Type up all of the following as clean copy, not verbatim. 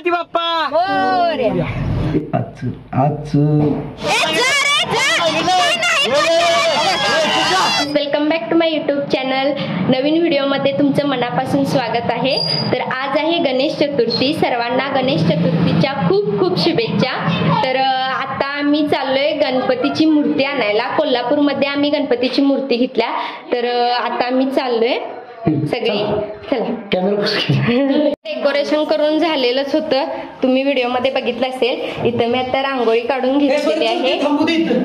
गणपती बाप्पा मोरया. Welcome back to my YouTube channel. नवीन व्हिडिओमध्ये तुमचं मनापासून स्वागत आहे. तर आज आहे गणेश चतुर्थी. सर्वांना गणेश चतुर्थीच्या खूप खूप शुभेच्छा. तर आता आम्ही चाललोय गणपतीची मूर्ती आणायला. कोल्हापूरमध्ये आम्ही गणपतीची मूर्ती घेतल्या. तर आता आम्ही चाललोय सगळी. चला, डेकोरेशन करून झालेलंच होतं, तुम्ही व्हिडिओमध्ये बघितलं असेल. इथं मी आता रांगोळी काढून घेतलेली आहे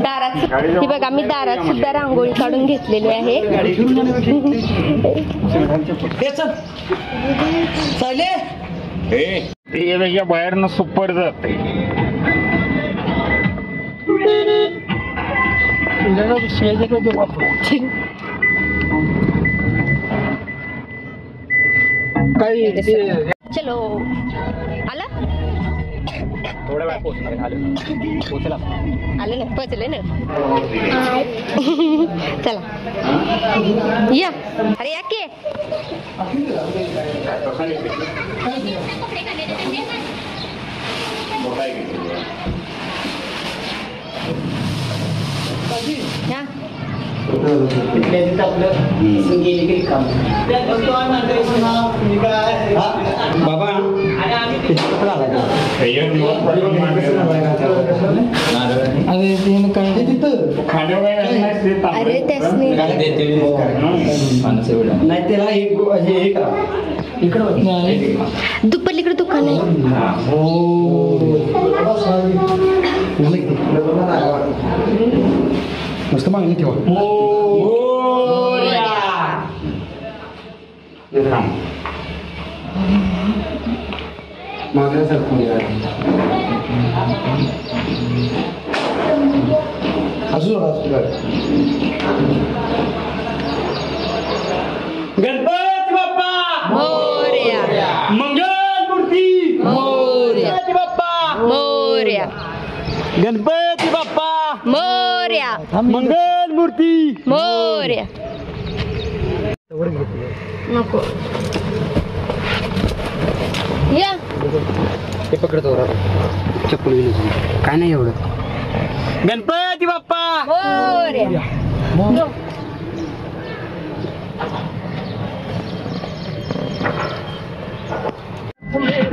दारात. ही बघा, मी दारात सुद्धा रांगोळी काढून घेतलेली आहे. बाहेरनं सुपर जाते. चलो, आला थोड्या वेळा पोहोचणार. आलं ना, पोचले ना. चला या. अरे या की. या अरे त्यासनी दुपलीकडे दुकान आहे. मस्त मागणी ठेवा. गणपती बाप्पा मोरया. मंगल मूर्ती मोरया. गणपती बाप्पा मोरया. गणपती बाप्पा मोरया. मंगल मूर्ती मोरया. नको या. ते पकडतो चप्पल गेली काय नाही एवढं. गणपती बाप्पा मोरया.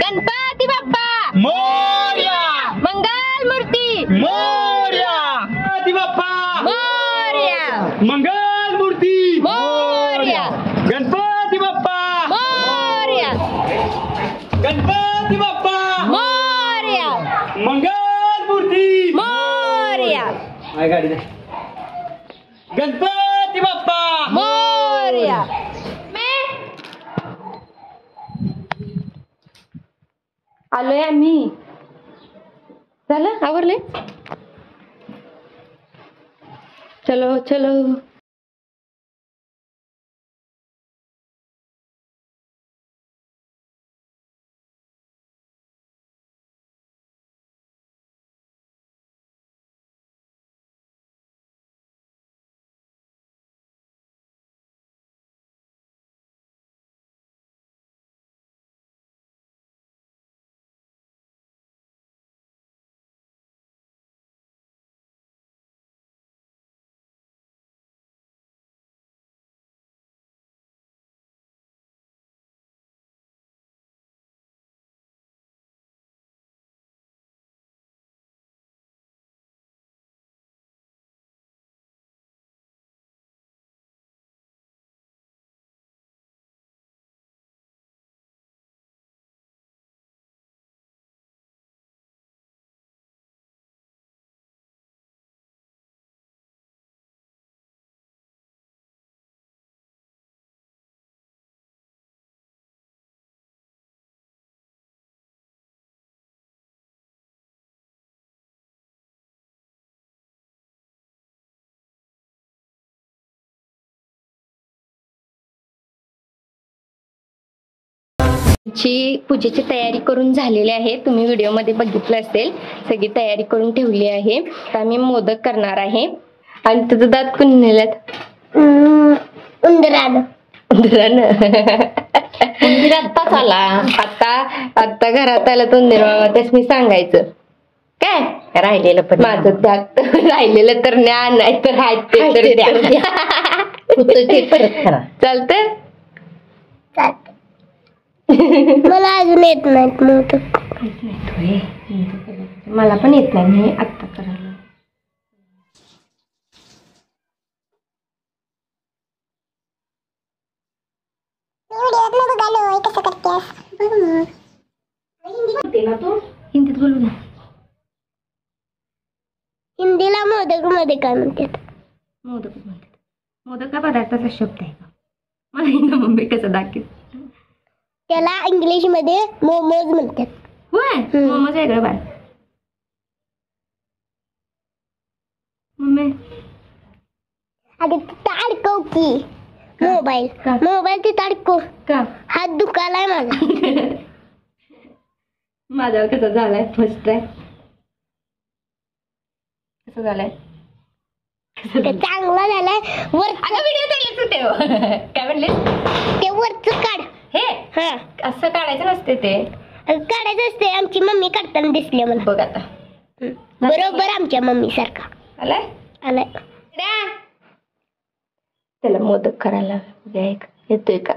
गणपती बाप्पा मोरया. मंगल मूर्ती मोरया. गणपती बाप्पा मोरया. मंगल मूर्ती मोरया. गणपती बाप्पा मोरया. गणपती बाप्पा मोरया. मंगल मूर्ती मोरया. गणपती बाप्पा मोरया. आलोय आम्ही. झालं, आवरले. चलो चलो. पूजेची तयारी करून झालेली आहे. तुम्ही व्हिडिओमध्ये बघितलं असेल. सगळी तयारी करून ठेवली आहे. तर आम्ही मोदक करणार आहे. आणि तुझं दात कोण नेल्यात? उंदरानं. उंदीर आत्ताच आला. आता घरात आला तो उंदीर मामा, तेच मी सांगायचं काय राहिलेलं पण माझं त्यात राहिलेलं तर न्या, नाही तर ते तर द्या. ते परत करा. चालतंय. मला अजून येत नाहीत मोदक. मला पण येत नाही, मी आत्ता करायला. हिंदीत बोलू ना. हिंदीला मोदक मध्ये काय म्हणतात? मोदक म्हणतात. मोदक का पदार्थाचा शब्द आहे का? मला हिंदी मम्मी कसं दाखव. त्याला इंग्लिश मध्ये मोमोज म्हणतात. होय, मोमोज वेगळं बाळ. मम्मी अगं तिथं अडकव की मोबाईल. का? मोबाईल तिथं अडकव. का हात दुखालाय माझा. माझ्यावर कसा झालाय फर्स्ट ट्राय? कसं झालाय? ते चांगला झालाय. वर व्हिडिओ चांगले कुठे हो? काय म्हणले? ते वरच काढ. हे हा असं काढायचं नसते ते. काढायचं असते. आमची मम्मी काढताना दिसली मला. बघ आता बरोबर आमच्या मम्मी सारखा आलाय. आलाय. त्याला मोदक करायला एक येतोय का?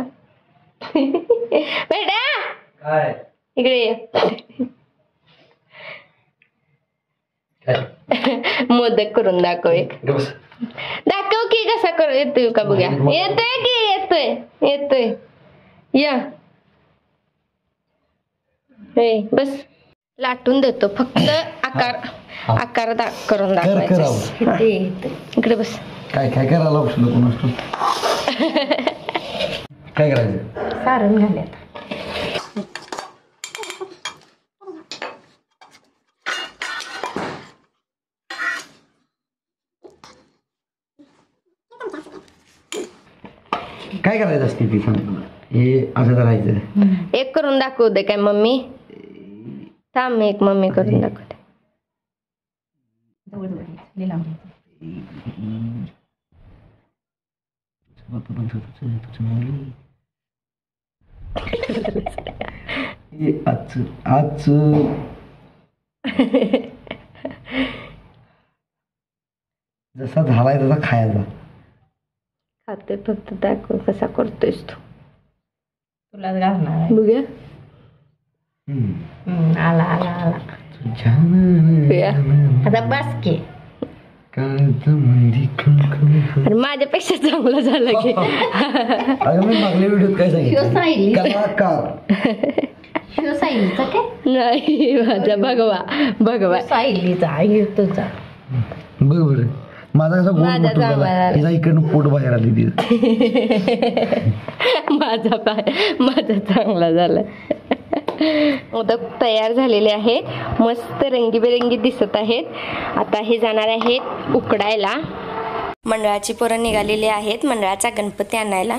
बेटा इकडे ये. मोदक करून दाखव एक. दाखव की कसा कर. येतोय का बघूया. येतोय की येतोय. या बस लाटून देतो फक्त. आकार करून दाखवायचा. इकडे बस. काय करायला ऑप्शन नको. काय करायचं? सारण घालूयात. काय करायचं असते ती सांग. हे असं करायचं. एक करून दाखवू दे काय मम्मी? थांब मी एक मम्मी करून दाखवते. आज जसा झालाय तसा खायचा. खाते फक्त दाखव कसा करतोयस तू. तुलाच घालणार आहे. बघूया. आला आता बस की. अरे माझ्यापेक्षा चांगला झाला की. अगं मी मागल्या व्हिडिओत काय सांगितलं? कलाकार. सायलीचा काय? नाही माझा भगवा सायलीचा तुझा. बघ बरं माझा कसा गोल मोठा झाला. तिचा इकडनं पोट बाहेर आली ती. माझा चांगला झाला. मोदक तयार झालेले आहेत. मस्त रंगीबेरंगी दिसत आहेत. आता हे जाणार आहेत उकडायला. मंडळाची पोरं निघालेली आहेत मंडळाचा गणपती आणायला.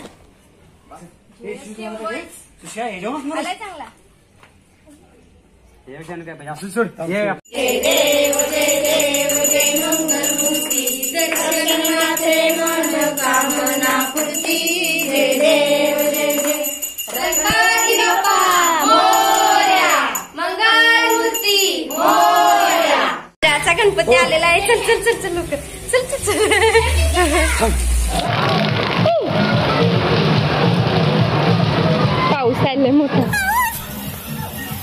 गणपती आलेला आहे. चल लवकर. चल. पाऊस आलाय मोठा. इथं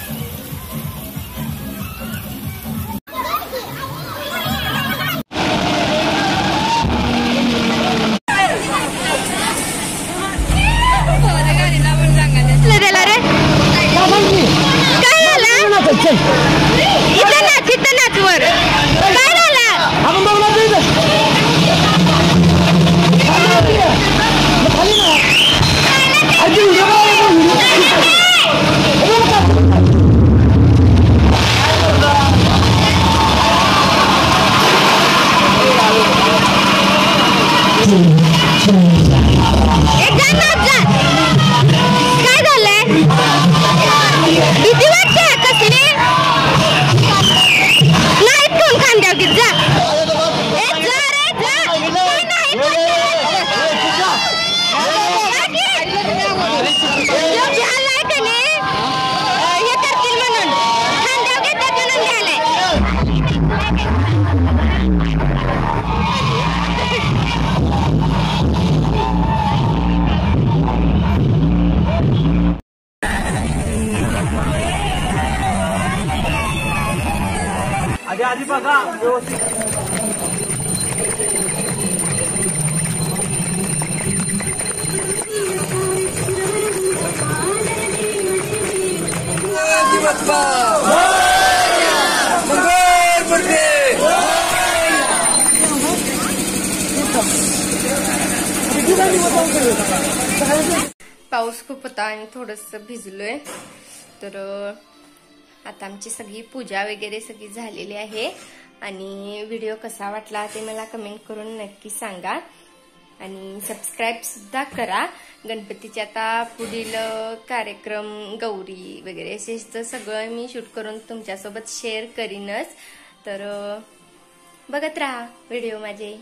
नाच वर. काय झालंय? भीती वाटते कसली? नाही फोन खांद्यावर घेत जा. आधी आधी बघा व्यवस्थित. पाऊस खूप होता आणि थोडंसं भिजलोय. तर आता आमची सगळी पूजा वगैरे सगळी झालेली आहे. आणि व्हिडिओ कसा वाटला ते मला कमेंट करून नक्की सांगा. आणि सबस्क्राईब सुद्धा करा. गणपतीचे आता पुढील कार्यक्रम गौरी वगैरे असे सगळं मी शूट करून तुमच्यासोबत शेअर करीनच. तर बघत राहा व्हिडिओ माझे.